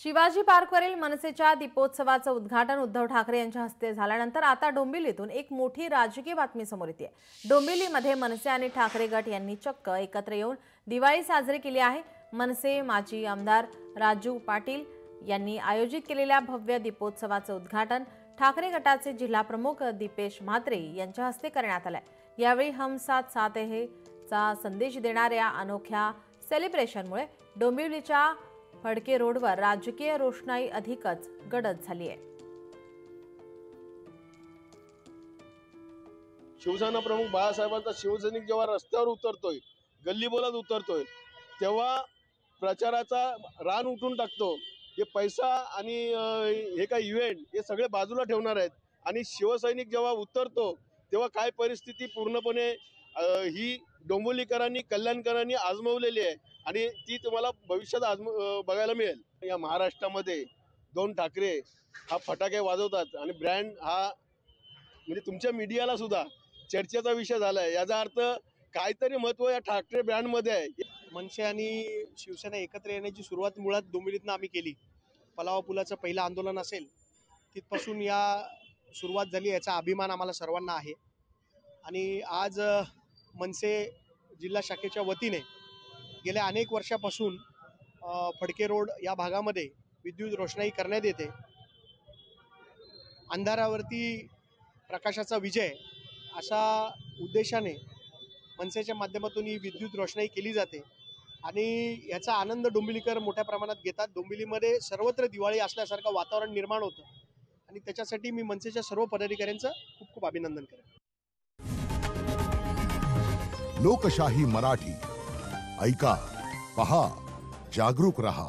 शिवाजी पार्कवरील मनसेच्या दीपोत्सवाचं उद्घाटन उद्धव ठाकरे यांच्या हस्ते झाल्यानंतर आता डोंबिवलीतून एक मोठी राजकीय बातमी समोर येते। डोंबिवलीमध्ये मनसे आणि ठाकरे गट यांनी चक्क एकत्र येऊन दिवाळी साजरी केली आहे। मनसे माजी आमदार राजू पाटील यांनी आयोजित केलेल्या भव्य दीपोत्सवाचं उद्घाटन ठाकरे गटाचे जिल्हा प्रमुख दीपेश म्हात्रे यांच्या हस्ते करण्यात आले। यावेळी हम साथ साथ है चा संदेश देणाऱ्या अनोख्या सेलिब्रेशनमुळे डोंबिवलीच्या फडके रोडवर राजकीय रोषणाई अधिकच गडद झाली आहे। शिवसेना प्रमुख बाळासाहेबांचा शिवसैनिक जेव्हा रस्त्यावर उतरतोय, गल्लीबोळात उतरतोय, तेव्हा प्रचाराचा रान उठून टाकतो। हे पैसा आणि हे काही इव्हेंट हे सगळे बाजूला ठेवणार आहेत आणि शिवसैनिक जेव्हा उतरतो तेव्हा काय परिस्थिती पूर्णपणे ही डोंबिवलीकरांनी कल्याणकरांनी आजमावलेली आहे आणि ती तुम्हाला भविष्यात बघायला मिळेल। या महाराष्ट्रामध्ये दोन ठाकरे हा फटाके वाजवतात आणि ब्रँड हा म्हणजे तुमच्या मीडियाला सुद्धा चर्चेचा विषय झालाय। याचा अर्थ काहीतरी महत्त्व या ठाकरे ब्रँडमध्ये आहे। मनसे आणि शिवसेना एकत्र येण्याची सुरुवात मुळात डोंबिवलीतनं आम्ही केली। पलावा पुलाचं पहिलं आंदोलन असेल तिथपासून या सुरुवात झाली, याचा अभिमान आम्हाला सर्वांना आहे। आणि आज मनसे जिल्हा शाखेच्या वतीने गेल्या अनेक वर्षापासून फडके रोड या भागामध्ये विद्युत रोषणाई करण्यात येते। अंधारावरती प्रकाशाचा विजय अशा उद्देशाने मनसेच्या माध्यमातून ही विद्युत रोषणाई केली जाते आणि याचा आनंद डोंबिवलीकर मोठ्या प्रमाणात घेतात। डोंबिवलीमध्ये सर्वत्र दिवाळी असल्यासारखं वातावरण निर्माण होतं आणि त्याच्यासाठी मी मनसेच्या सर्व पदाधिकाऱ्यांचं खूप खूप अभिनंदन करेन। लोकशाही मराठी ऐका, पहा, जागरूक रहा।